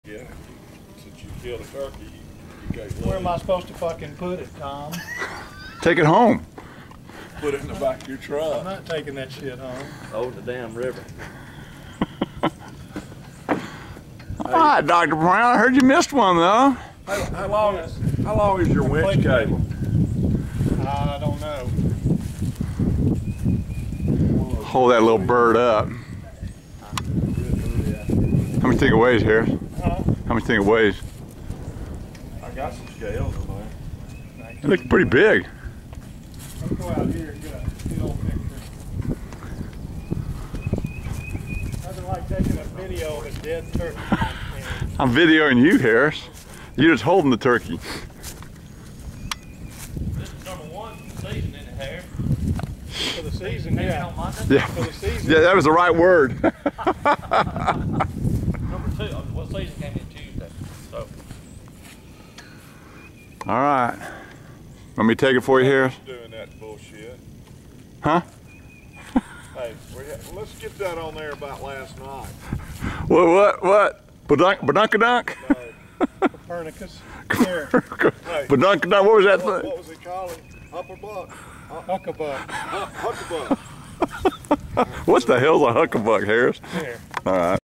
Yeah, since you killed a turkey, you can't Where am I supposed to fucking put it, Tom? Take it home. put it in the back of your truck. I'm not taking that shit home. Oh, the damn river. All right, Dr. Brown, I heard you missed one though. How long is your winch cable? I don't know. Hold that little bird up. How much do you think it weighs, Harris? Huh? How much do you think it weighs? I got some scales in there. It looks pretty big. Let's go out here and get a still picture. Nothing like taking a video of a dead turkey. I'm videoing you, Harris. You're just holding the turkey. This is number 1 season in the hair. For the season, yeah. Yeah, For the season. yeah, that was the right word. Number 2, what season came in Tuesday? So. All right. Let me take it for you, Harris. Doing that bullshit. Huh? Hey, let's get that on there about last night. What? Badunkadunk? No. Copernicus. Here. Badunkadunk, what was that What thing? was it called? Upper buck. Huckabuck. Huckabuck. What the hell's a huckabuck, Harris? Here. All right.